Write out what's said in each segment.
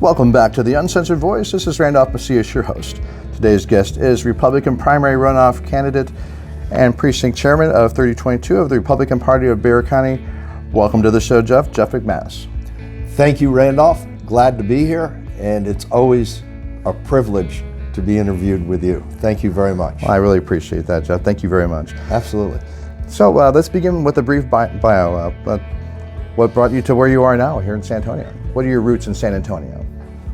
Welcome back to the Uncensored Voice. This is Randolph Macias, your host. Today's guest is Republican primary runoff candidate and precinct chairman of 3022 of the Republican Party of Bexar County. Welcome to the show, Jeff McManus. Thank you, Randolph. Glad to be here, and it's always a privilege to be interviewed with you. Thank you very much. Well, I really appreciate that, Jeff. Thank you very much. Absolutely. So let's begin with a brief bio. What brought you to where you are now here in San Antonio? What are your roots in San Antonio?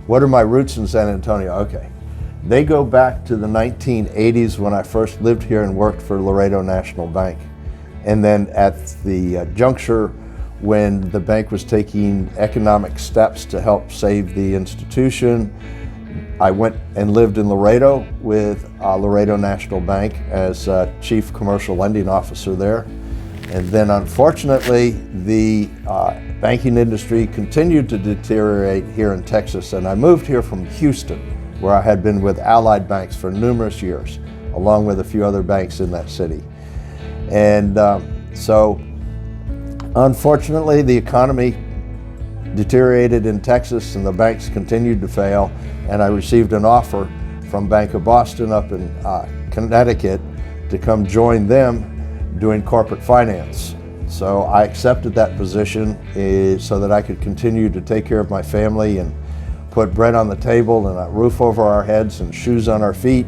What are my roots in San Antonio? Okay. They go back to the 1980s when I first lived here and worked for Laredo National Bank. And then at the juncture when the bank was taking economic steps to help save the institution, I went and lived in Laredo with Laredo National Bank as Chief Commercial Lending Officer there. And then unfortunately, the banking industry continued to deteriorate here in Texas, and I moved here from Houston, where I had been with Allied Banks for numerous years, along with a few other banks in that city. And so unfortunately, the economy deteriorated in Texas and the banks continued to fail, and I received an offer from Bank of Boston up in Connecticut to come join them doing corporate finance. So I accepted that position so that I could continue to take care of my family and put bread on the table and a roof over our heads and shoes on our feet.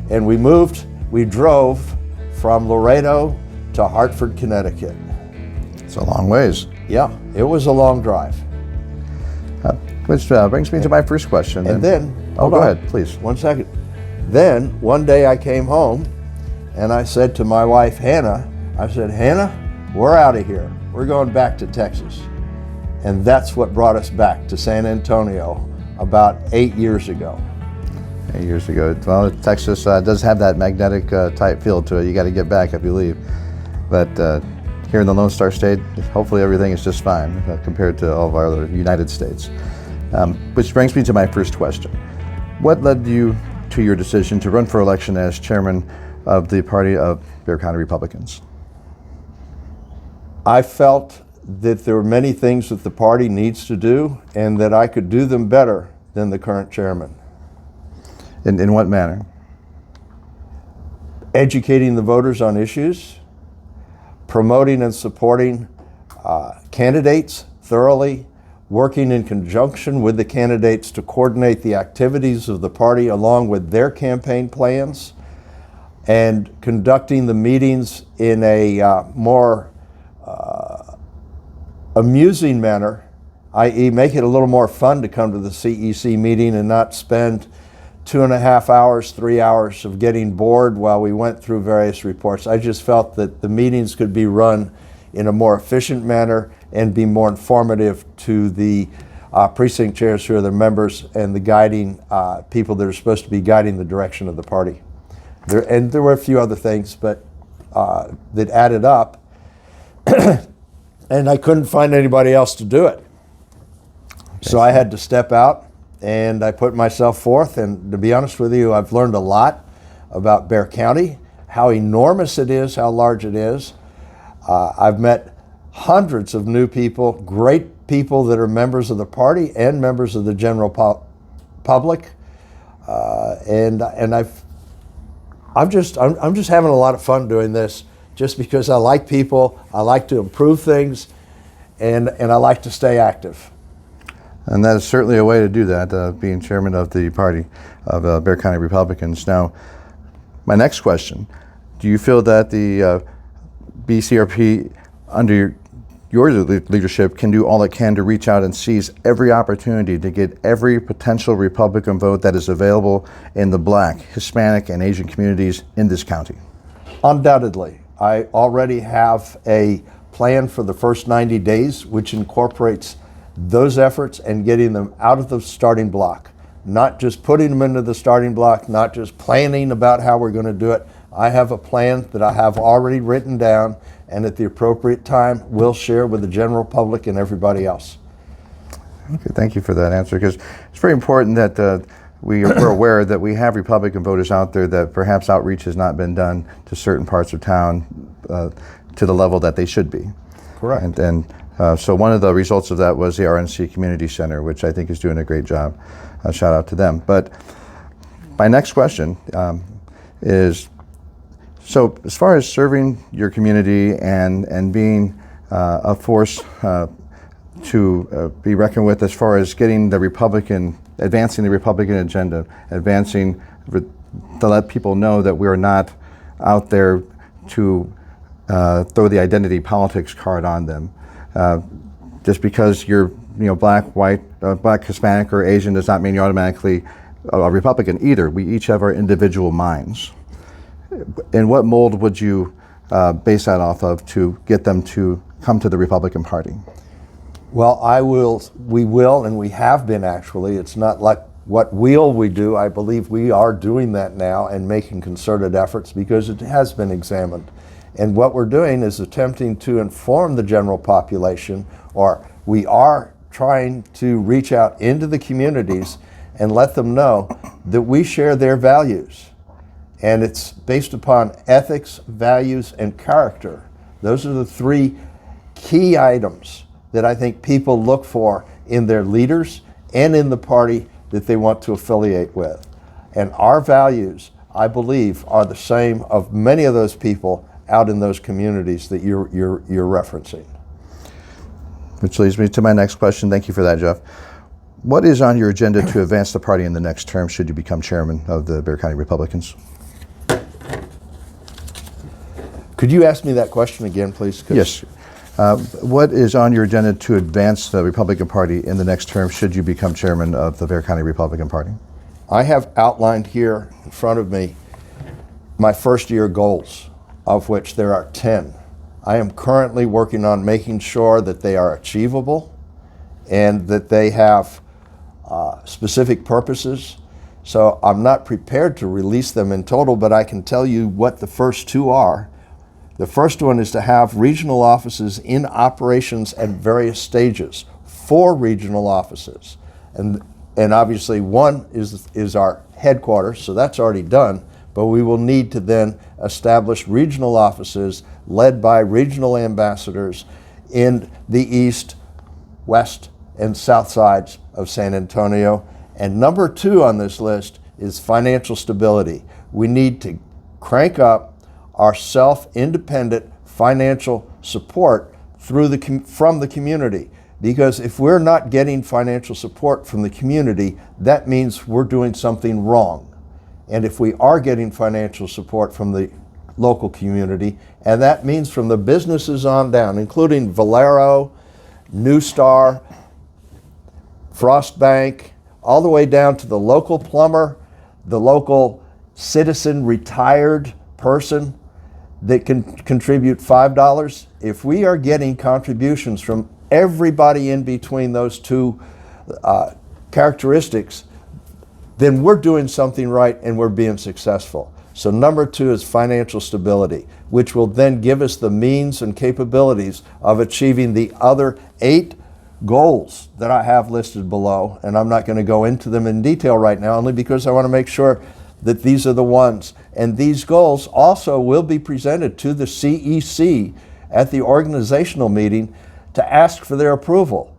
And we drove from Laredo to Hartford, Connecticut. It's a long ways. Yeah, it was a long drive. Which brings me to my first question. And then, go ahead, please. 1 second. Then one day I came home and I said to my wife, Hannah, Hannah, we're out of here. We're going back to Texas. And that's what brought us back to San Antonio about 8 years ago. 8 years ago. Well, Texas does have that magnetic type feel to it. You got to get back if you leave. But here in the Lone Star State, hopefully everything is just fine compared to all of our other United States. Which brings me to my first question. What led you to your decision to run for election as chairman of the Party of Bexar County Republicans? I felt that there were many things that the party needs to do and that I could do them better than the current chairman. In what manner? Educating the voters on issues, promoting and supporting candidates thoroughly, working in conjunction with the candidates to coordinate the activities of the party along with their campaign plans, and conducting the meetings in a more amusing manner, i.e. make it a little more fun to come to the CEC meeting and not spend 2.5 hours, 3 hours of getting bored while we went through various reports. I just felt that the meetings could be run in a more efficient manner and be more informative to the precinct chairs who are the members and the guiding people that are supposed to be guiding the direction of the party. There were a few other things, but that added up, and I couldn't find anybody else to do it. So I had to step out, and I put myself forth, and to be honest with you, I've learned a lot about Bexar County, how enormous it is, how large it is. I've met hundreds of new people, great people that are members of the party and members of the general public, and I'm just having a lot of fun doing this, just because I like people, I like to improve things, and I like to stay active. And that is certainly a way to do that, being chairman of the party of Bexar County Republicans. Now, my next question, do you feel that the BCRP, under your leadership, can do all it can to reach out and seize every opportunity to get every potential Republican vote that is available in the Black, Hispanic, and Asian communities in this county? Undoubtedly. I already have a plan for the first 90 days, which incorporates those efforts and getting them out of the starting block. Not just putting them into the starting block, not just planning about how we're going to do it. I have a plan that I have already written down, and at the appropriate time, we'll share with the general public and everybody else. Okay, thank you for that answer, because it's very important that we're aware that we have Republican voters out there that perhaps outreach has not been done to certain parts of town to the level that they should be. Correct. And So one of the results of that was the RNC Community Center, which I think is doing a great job. Shout out to them. But my next question is, so as far as serving your community and being a force to be reckoned with as far as getting advancing the Republican agenda, to let people know that we're not out there to throw the identity politics card on them. Just because you're black, white, black, Hispanic, or Asian does not mean you're automatically a Republican either. We each have our individual minds. In what mold would you base that off of to get them to come to the Republican Party? Well, we will, and we have been actually. It's not like what will we do. I believe we are doing that now and making concerted efforts because it has been examined. And what we're doing is attempting to inform the general population, or we are trying to reach out into the communities and let them know that we share their values. And it's based upon ethics, values, and character. Those are the three key items that I think people look for in their leaders and in the party that they want to affiliate with. And our values, I believe, are the same of many of those people out in those communities that you're referencing. Which leads me to my next question. Thank you for that, Jeff. What is on your agenda to advance the party in the next term should you become chairman of the Bexar County Republicans? Could you ask me that question again, please? Yes. What is on your agenda to advance the Republican Party in the next term should you become chairman of the Bexar County Republican Party? I have outlined here in front of me my first year goals, of which there are 10. I am currently working on making sure that they are achievable and that they have specific purposes. So I'm not prepared to release them in total, but I can tell you what the first two are. The first one is to have regional offices in operations at various stages, 4 regional offices. And obviously one is our headquarters, so that's already done, but we will need to then establish regional offices led by regional ambassadors in the east, west, and south sides of San Antonio. And number 2 on this list is financial stability. We need to crank up our self-independent financial support from the community. Because if we're not getting financial support from the community, that means we're doing something wrong. And if we are getting financial support from the local community, and that means from the businesses on down, including Valero, New Star, Frost Bank, all the way down to the local plumber, the local citizen retired person that can contribute $5. If we are getting contributions from everybody in between those two characteristics, then we're doing something right and we're being successful. So number 2 is financial stability, which will then give us the means and capabilities of achieving the other 8 goals that I have listed below. And I'm not going to go into them in detail right now, only because I want to make sure that these are the ones. And these goals also will be presented to the CEC at the organizational meeting to ask for their approval.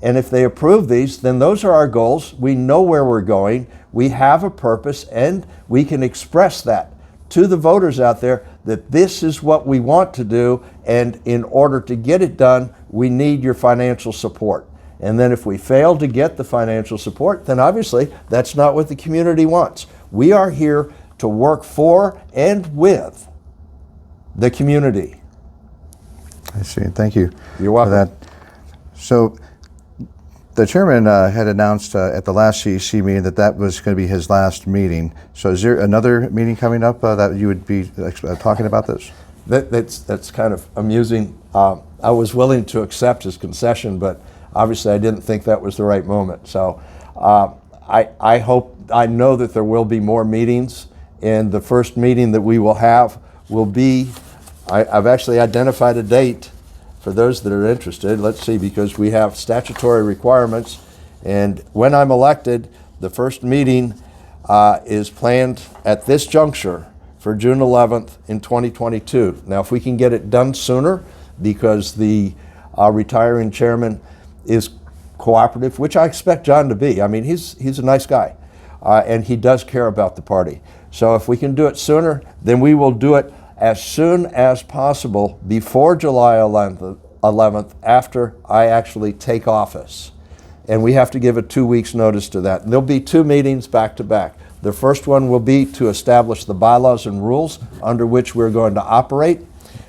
And if they approve these, then those are our goals. We know where we're going. We have a purpose, and we can express that to the voters out there that this is what we want to do, and in order to get it done, we need your financial support. And then if we fail to get the financial support, then obviously that's not what the community wants. We are here to work for and with the community. I see. Thank you. You're welcome. For that. So the chairman had announced at the last CEC meeting that was going to be his last meeting. So is there another meeting coming up that you would be talking about this? That's kind of amusing. I was willing to accept his concession, but obviously I didn't think that was the right moment. So I know that there will be more meetings, and the first meeting that we will have will be, I've actually identified a date for those that are interested. Let's see, because we have statutory requirements, and when I'm elected, the first meeting is planned at this juncture for June 11th in 2022. Now, if we can get it done sooner, because the Our retiring chairman is cooperative, which I expect John to be. I mean, he's a nice guy, and he does care about the party. So if we can do it sooner, then we will do it as soon as possible before July 11th, after I actually take office. And we have to give a 2 weeks notice to that. And there'll be 2 meetings back to back. The first one will be to establish the bylaws and rules under which we're going to operate.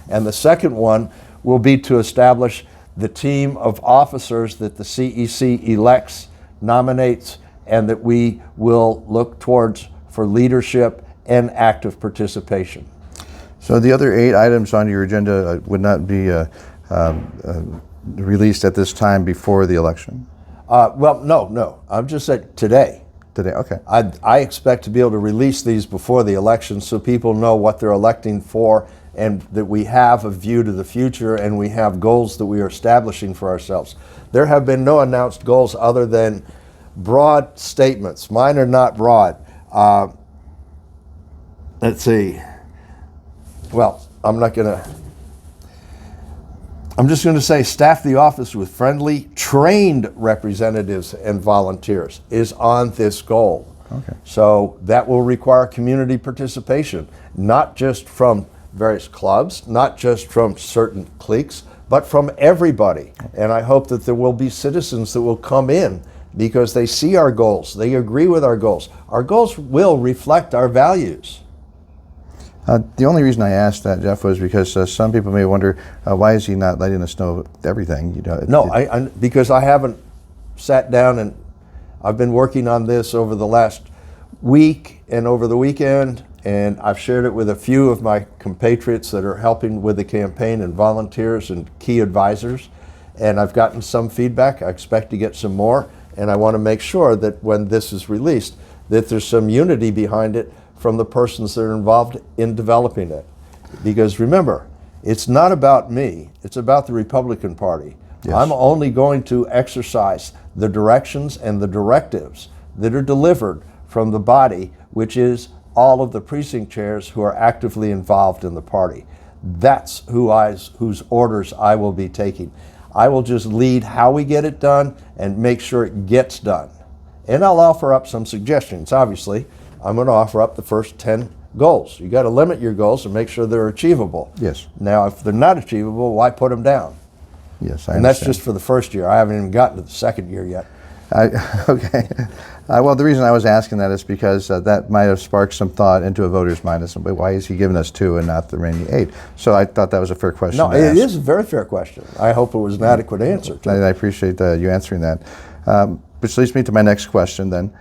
And the second one will be to establish the team of officers that the CEC elects, nominates, and that we will look towards for leadership and active participation. So the other 8 items on your agenda would not be released at this time before the election? Well, no. I'm just saying today. Today, okay. I expect to be able to release these before the election so people know what they're electing for, and that we have a view to the future and we have goals that we are establishing for ourselves. There have been no announced goals other than broad statements. Mine are not broad. Let's see. Well, I'm just going to say staff the office with friendly, trained representatives and volunteers is on this goal. Okay. So that will require community participation, not just from various clubs, not just from certain cliques, but from everybody. And I hope that there will be citizens that will come in because they see our goals, they agree with our goals. Our goals will reflect our values. The only reason I asked that, Jeff, was because some people may wonder, why is he not letting us know everything? You know, No, because I haven't sat down, and I've been working on this over the last week and over the weekend, and I've shared it with a few of my compatriots that are helping with the campaign and volunteers and key advisors, and I've gotten some feedback. I expect to get some more, and I want to make sure that when this is released, that there's some unity behind it from the persons that are involved in developing it. Because remember, it's not about me, it's about the Republican Party. Yes. I'm only going to exercise the directions and the directives that are delivered from the body, which is all of the precinct chairs who are actively involved in the party. That's whose orders I will be taking. I will just lead how we get it done and make sure it gets done. And I'll offer up some suggestions, obviously. I'm going to offer up the first 10 goals. You got to limit your goals and make sure they're achievable. Yes. Now, if they're not achievable, why put them down? Yes, I And that's understand. just for the first year. I haven't even gotten to the second year yet. Okay. Well, the reason I was asking that is because that might have sparked some thought into a voter's mind. As somebody, why is he giving us 2 and not the remaining 8? So I thought that was a fair question. No, to it ask. is a very fair question. I hope it was an adequate answer to it. I appreciate you answering that. Which leads me to my next question then.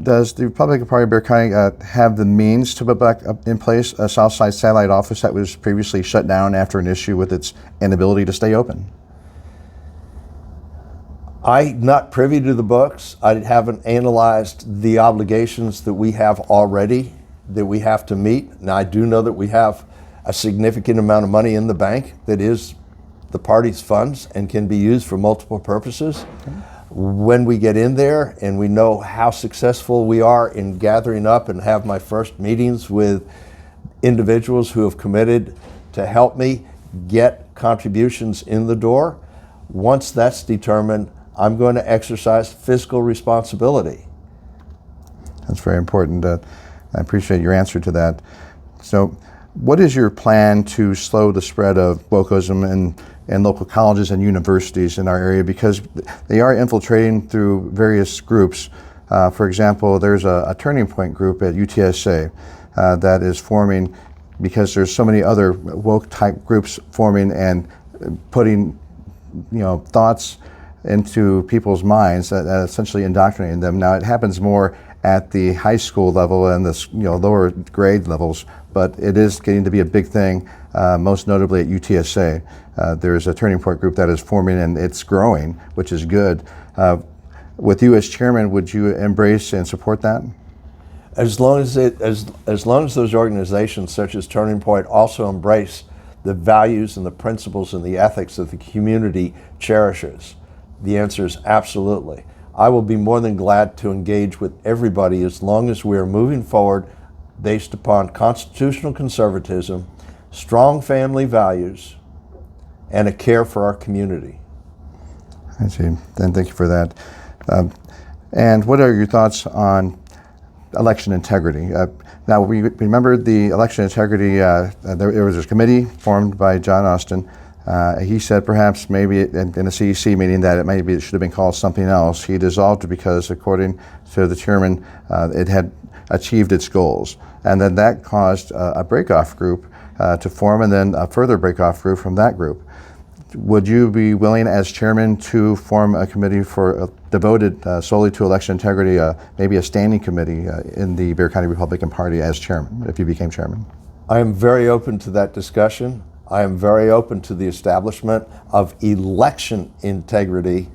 Does the Republican Party of Bexar County have the means to put back up in place a Southside satellite office that was previously shut down after an issue with its inability to stay open? I'm not privy to the books. I haven't analyzed the obligations that we have already that we have to meet. Now, I do know that we have a significant amount of money in the bank that is the party's funds and can be used for multiple purposes. Okay. When we get in there and we know how successful we are in gathering up and have my first meetings with individuals who have committed to help me get contributions in the door, once that's determined, I'm going to exercise fiscal responsibility. That's very important. I appreciate your answer to that. So what is your plan to slow the spread of wokeism in local colleges and universities in our area, because they are infiltrating through various groups? For example, there's a Turning Point group at UTSA that is forming because there's so many other woke type groups forming and putting thoughts into people's minds that essentially indoctrinating them. Now it happens more at the high school level and the lower grade levels, but it is getting to be a big thing, most notably at UTSA. There's a Turning Point group that is forming and it's growing, which is good. With you as chairman, would you embrace and support that? As long as those organizations such as Turning Point also embrace the values and the principles and the ethics that the community cherishes, the answer is absolutely. I will be more than glad to engage with everybody as long as we are moving forward based upon constitutional conservatism, strong family values, and a care for our community. I see. And thank you for that. And what are your thoughts on election integrity? Now, we remember the election integrity, there was a committee formed by John Austin. He said perhaps maybe in a CEC meeting that it should have been called something else. He dissolved it because, according to the chairman, it had achieved its goals. And then that caused a breakoff group to form, and then a further breakoff group from that group. Would you be willing, as chairman, to form a committee devoted solely to election integrity, maybe a standing committee in the Bexar County Republican Party as chairman, if you became chairman? I am very open to that discussion. I am very open to the establishment of election integrity,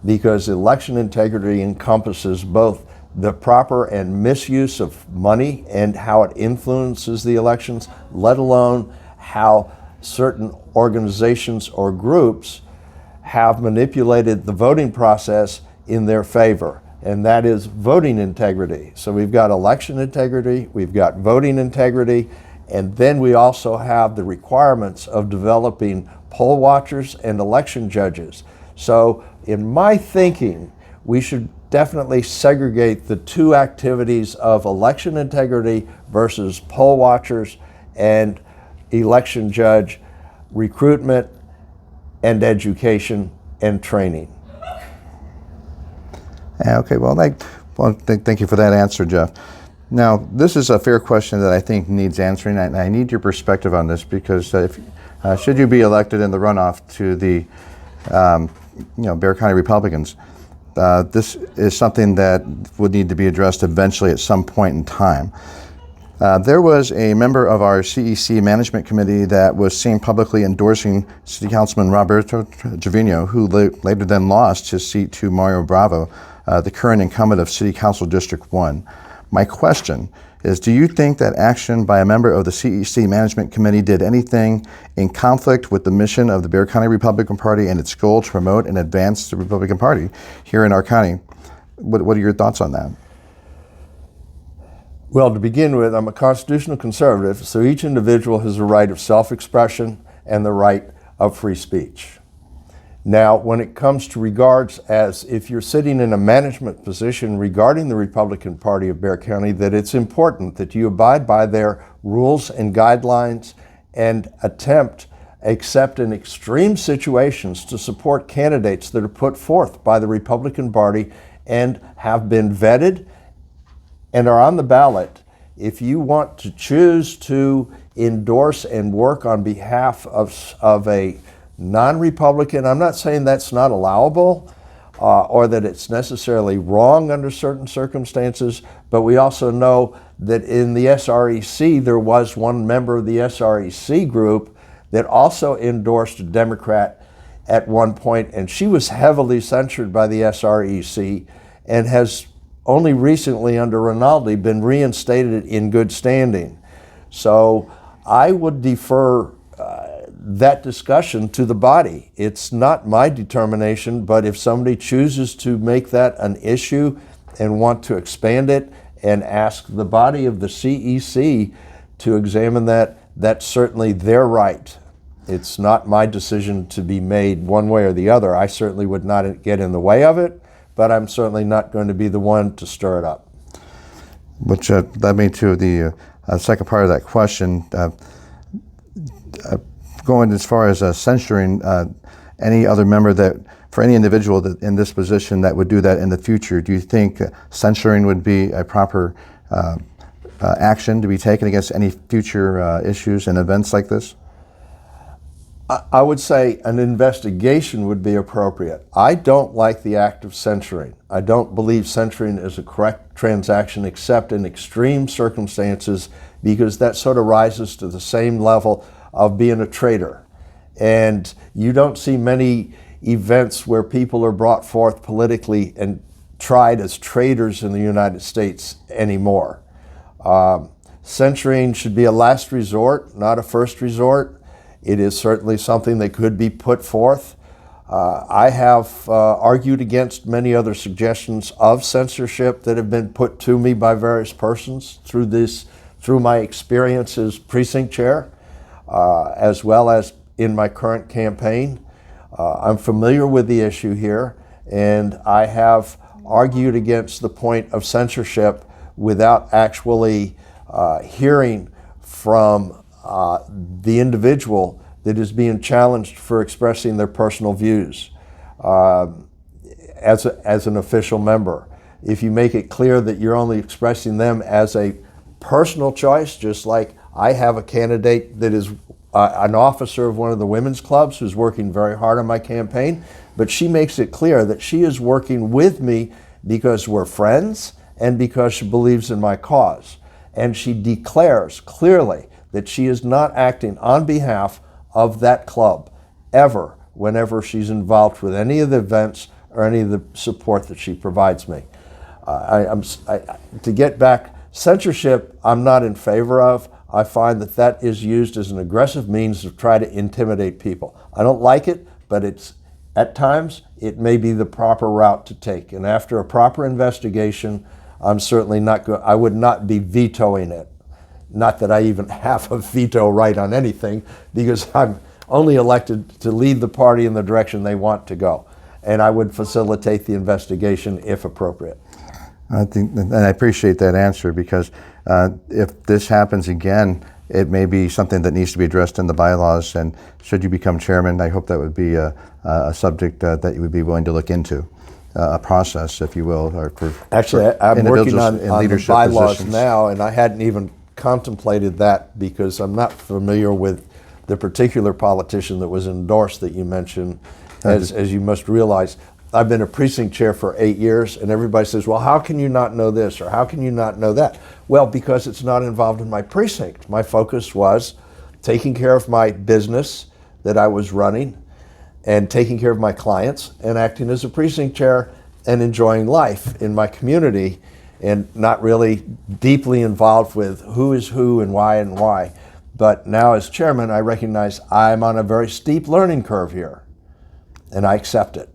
because election integrity encompasses both the proper and misuse of money and how it influences the elections, let alone how certain organizations or groups have manipulated the voting process in their favor, and that is voting integrity. So we've got election integrity, we've got voting integrity, and then we also have the requirements of developing poll watchers and election judges. So in my thinking, we should definitely segregate the two activities of election integrity versus poll watchers and election judge recruitment and education and training. Okay, thank you for that answer, Jeff. Now, this is a fair question that I think needs answering, and I need your perspective on this, because should you be elected in the runoff to the Bexar County Republicans, this is something that would need to be addressed eventually at some point in time. There was a member of our CEC Management Committee that was seen publicly endorsing City Councilman Roberto Trevino, who later then lost his seat to Mario Bravo, the current incumbent of City Council District 1. My question is, do you think that action by a member of the CEC Management Committee did anything in conflict with the mission of the Bexar County Republican Party and its goal to promote and advance the Republican Party here in our county? What are your thoughts on that? Well, to begin with, I'm a constitutional conservative, so each individual has a right of self-expression and the right of free speech. Now, when it comes to regards as if you're sitting in a management position regarding the Republican Party of Bexar County, that it's important that you abide by their rules and guidelines and attempt, except in extreme situations, to support candidates that are put forth by the Republican Party and have been vetted and are on the ballot. If you want to choose to endorse and work on behalf of a non-Republican, I'm not saying that's not allowable or that it's necessarily wrong under certain circumstances, but we also know that in the SREC, there was one member of the SREC group that also endorsed a Democrat at one point, and she was heavily censured by the SREC and has only recently under Rinaldi been reinstated in good standing. So I would defer that discussion to the body. It's not my determination, but if somebody chooses to make that an issue and want to expand it and ask the body of the CEC to examine that, that's certainly their right. It's not my decision to be made one way or the other. I certainly would not get in the way of it, but I'm certainly not going to be the one to stir it up. Which led me to the second part of that question. Going as far as censoring any other member for any individual that in this position that would do that in the future, do you think censoring would be a proper action to be taken against any future issues and events like this? I would say an investigation would be appropriate. I don't like the act of censoring. I don't believe censoring is a correct transaction except in extreme circumstances, because that sort of rises to the same level of being a traitor. And you don't see many events where people are brought forth politically and tried as traitors in the United States anymore. Censoring should be a last resort, not a first resort. It is certainly something that could be put forth. I have argued against many other suggestions of censorship that have been put to me by various persons through my experience as precinct chair, as well as in my current campaign. I'm familiar with the issue here, and I have argued against the point of censorship without actually hearing from the individual that is being challenged for expressing their personal views as an official member. If you make it clear that you're only expressing them as a personal choice, just like I have a candidate that is an officer of one of the women's clubs who's working very hard on my campaign, but she makes it clear that she is working with me because we're friends and because she believes in my cause. And she declares clearly that she is not acting on behalf of that club ever, whenever she's involved with any of the events or any of the support that she provides me. To get back, censorship I'm not in favor of. I find that that is used as an aggressive means to try to intimidate people. I don't like it, but at times it may be the proper route to take. And after a proper investigation, I'm certainly not I would not be vetoing it. Not that I even have a veto right on anything, because I'm only elected to lead the party in the direction they want to go. And I would facilitate the investigation if appropriate. I think, and I appreciate that answer, because if this happens again, it may be something that needs to be addressed in the bylaws. And should you become chairman, I hope that would be a subject that you would be willing to look into, a process, if you will. Or Actually, I'm working on the bylaws positions now, and I hadn't even contemplated that because I'm not familiar with the particular politician that was endorsed that you mentioned. As you must realize, I've been a precinct chair for 8 years, and everybody says, well, how can you not know this, or how can you not know that? Well, because it's not involved in my precinct. My focus was taking care of my business that I was running and taking care of my clients and acting as a precinct chair and enjoying life in my community, and not really deeply involved with who is who and why. But now as chairman, I recognize I'm on a very steep learning curve here, and I accept it.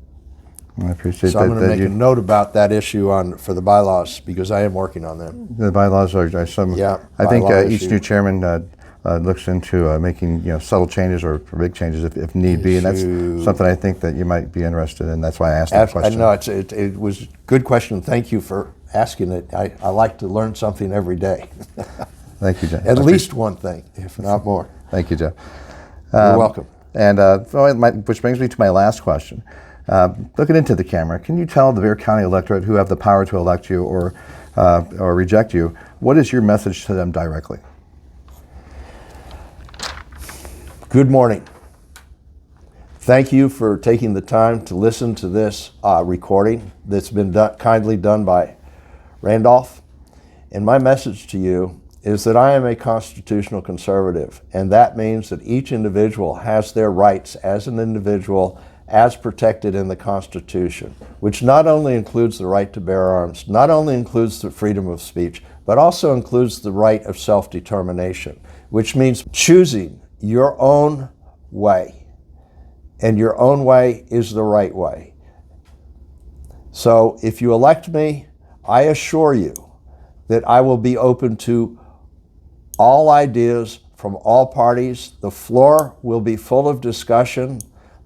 I appreciate so that. I'm going to make a note about that issue for the bylaws, because I am working on them. The bylaws are some. Yeah, I think each new chairman looks into making subtle changes or big changes if need be, and that's something I think that you might be interested in. That's why I asked that question. No, it was a good question. Thank you for asking it. I like to learn something every day. Thank you, Jeff. At least one thing, if not more. Thank you, Jeff. You're welcome. And which brings me to my last question. Looking into the camera, can you tell the Bexar County electorate, who have the power to elect you or reject you, what is your message to them directly? Good morning. Thank you for taking the time to listen to this recording that's been kindly done by Randolph. And my message to you is that I am a constitutional conservative, and that means that each individual has their rights as an individual as protected in the Constitution, which not only includes the right to bear arms, not only includes the freedom of speech, but also includes the right of self-determination, which means choosing your own way. And your own way is the right way. So if you elect me, I assure you that I will be open to all ideas from all parties. The floor will be full of discussion.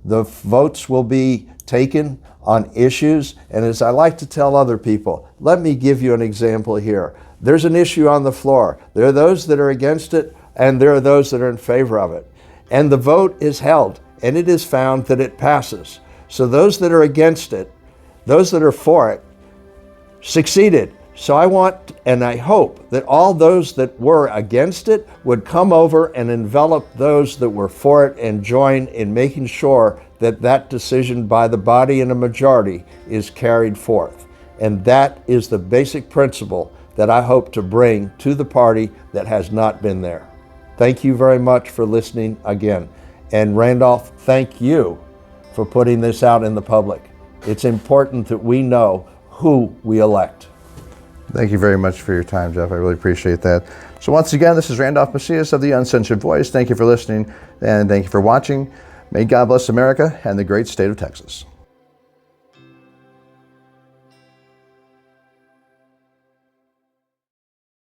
The votes will be taken on issues. And as I like to tell other people, let me give you an example here. There's an issue on the floor. There are those that are against it, and there are those that are in favor of it. And the vote is held, and it is found that it passes. So those that are against it, those that are for it, succeeded. So I want and I hope that all those that were against it would come over and envelop those that were for it and join in making sure that that decision by the body in a majority is carried forth. And that is the basic principle that I hope to bring to the party that has not been there. Thank you very much for listening again. And Randolph, thank you for putting this out in the public. It's important that we know who we elect. Thank you very much for your time, Jeff. I really appreciate that. So once again, this is Randolph Macias of the Uncensored Voice. Thank you for listening, and thank you for watching. May God bless America and the great state of Texas.